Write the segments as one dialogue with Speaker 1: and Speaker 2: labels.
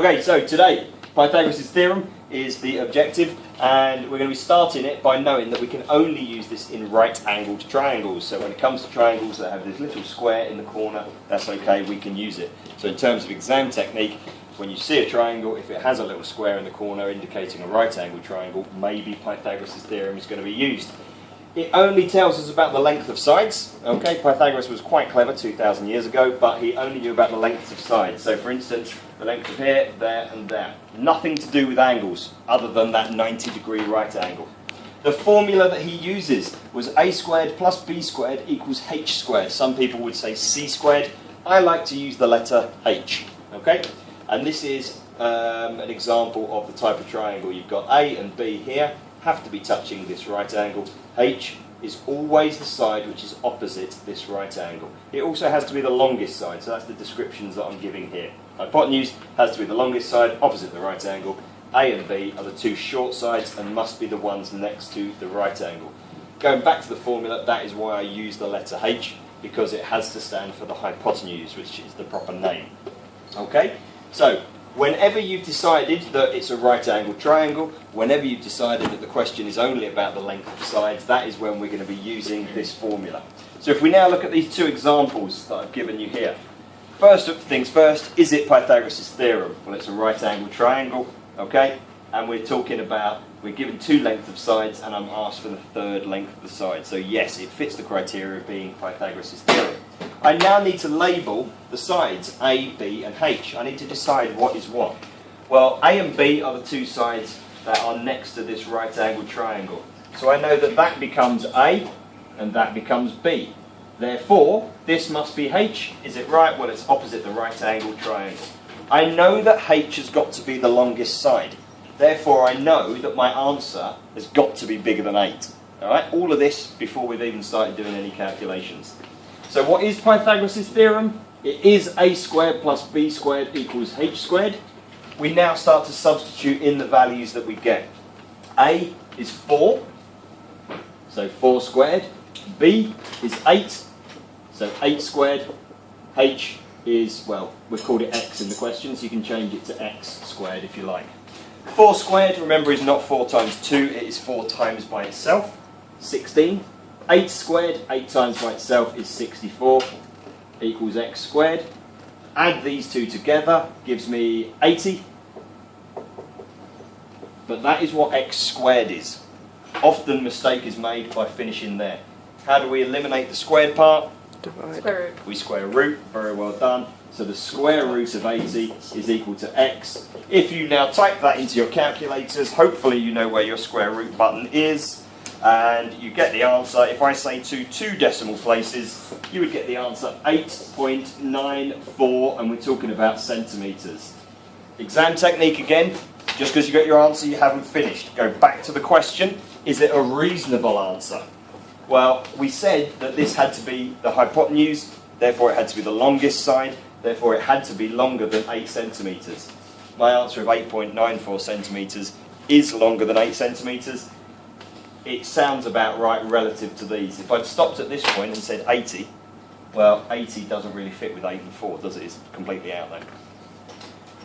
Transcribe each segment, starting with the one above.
Speaker 1: Okay, so today Pythagoras' theorem is the objective, and we're going to be starting it by knowing that we can only use this in right-angled triangles. So when it comes to triangles that have this little square in the corner, that's okay, we can use it. So in terms of exam technique, when you see a triangle, if it has a little square in the corner indicating a right-angled triangle, maybe Pythagoras' theorem is going to be used. It only tells us about the length of sides. Okay, Pythagoras was quite clever 2,000 years ago, but he only knew about the lengths of sides. So for instance, the length of here, there and there. Nothing to do with angles, other than that 90-degree right angle. The formula that he uses was a squared plus b squared equals h squared. Some people would say c squared. I like to use the letter h. Okay, and this is an example of the type of triangle. You've got a and b here, have to be touching this right angle. H is always the side which is opposite this right angle. It also has to be the longest side, so that's the descriptions that I'm giving here. Hypotenuse has to be the longest side opposite the right angle. A and B are the two short sides and must be the ones next to the right angle. Going back to the formula, that is why I use the letter H, because it has to stand for the hypotenuse, which is the proper name. Okay, so whenever you've decided that it's a right-angled triangle, whenever you've decided that the question is only about the length of sides, that is when we're going to be using this formula. So if we now look at these two examples that I've given you here. First things first, is it Pythagoras' theorem? Well, it's a right-angled triangle, okay? And we're talking about, we're given two lengths of sides, and I'm asked for the third length of the side. So yes, it fits the criteria of being Pythagoras' theorem. I now need to label the sides A, B and H. I need to decide what is what. Well, A and B are the two sides that are next to this right angled triangle. So I know that that becomes A and that becomes B. Therefore, this must be H. Is it right? Well, it's opposite the right angled triangle. I know that H has got to be the longest side. Therefore, I know that my answer has got to be bigger than 8. All right? All of this before we've even started doing any calculations. So what is Pythagoras' theorem? It is a squared plus b squared equals h squared. We now start to substitute in the values that we get. A is 4, so 4 squared. B is 8, so 8 squared. H is, well, we've called it x in the question, so you can change it to x squared if you like. 4 squared, remember, is not 4 times 2, it is 4 times by itself, 16. 8 squared, 8 times by itself is 64, equals x squared. Add these two together, gives me 80. But that is what x squared is. Often mistake is made by finishing there. How do we eliminate the squared part?
Speaker 2: Divide. Square root.
Speaker 1: We square root, very well done. So the square root of 80 is equal to x. If you now type that into your calculators, hopefully you know where your square root button is. And you get the answer. If I say to 2 decimal places, you would get the answer 8.94, and we're talking about centimetres. Exam technique again, just because you got your answer, you haven't finished. Go back to the question, is it a reasonable answer? Well, we said that this had to be the hypotenuse, therefore it had to be the longest side, therefore it had to be longer than 8 centimetres. My answer of 8.94 centimetres is longer than 8 centimetres. It sounds about right relative to these. If I'd stopped at this point and said 80, well, 80 doesn't really fit with 8 and 4, does it? It's completely out there.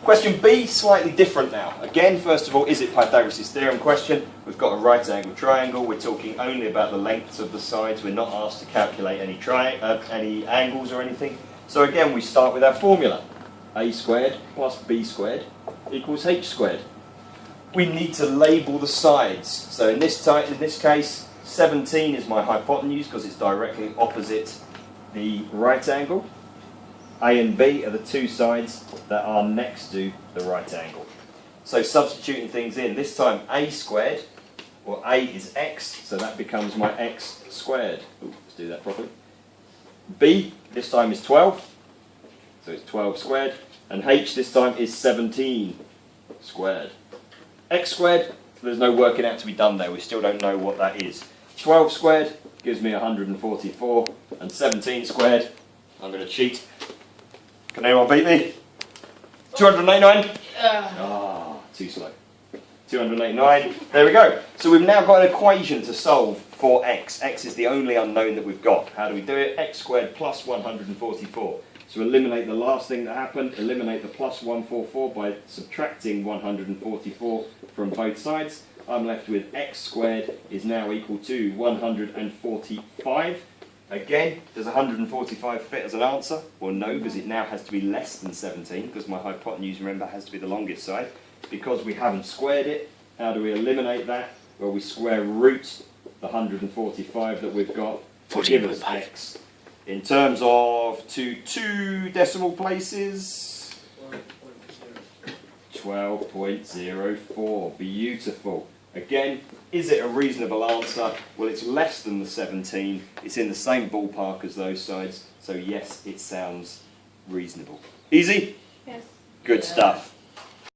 Speaker 1: Question B, slightly different now. Again, first of all, is it Pythagoras' theorem question? We've got a right-angled triangle. We're talking only about the lengths of the sides. We're not asked to calculate any angles or anything. So again, we start with our formula. A squared plus b squared equals h squared. We need to label the sides. So in this case, 17 is my hypotenuse because it's directly opposite the right angle. A and B are the two sides that are next to the right angle. So substituting things in, this time a squared, well, a is x, so that becomes my x squared. Ooh, let's do that properly. B this time is 12, so it's 12 squared, and h this time is 17 squared. X squared, there's no working out to be done there, we still don't know what that is. 12 squared gives me 144, and 17 squared, I'm going to cheat. Can anyone beat me? 289? Too slow. 289, there we go. So we've now got an equation to solve for x. X is the only unknown that we've got. How do we do it? X squared plus 144. So eliminate the last thing that happened, eliminate the plus 144 by subtracting 144 from both sides. I'm left with x squared is now equal to 145. Again, does 145 fit as an answer? Well, no, because it now has to be less than 17, because my hypotenuse, remember, has to be the longest side. Because we haven't squared it, how do we eliminate that? Well, we square root the 145 that we've got to give us x. In terms of two decimal places, 12.04. Beautiful. Again, is it a reasonable answer? Well, it's less than the 17. It's in the same ballpark as those sides. So yes, it sounds reasonable. Easy?
Speaker 2: Yes.
Speaker 1: Good stuff.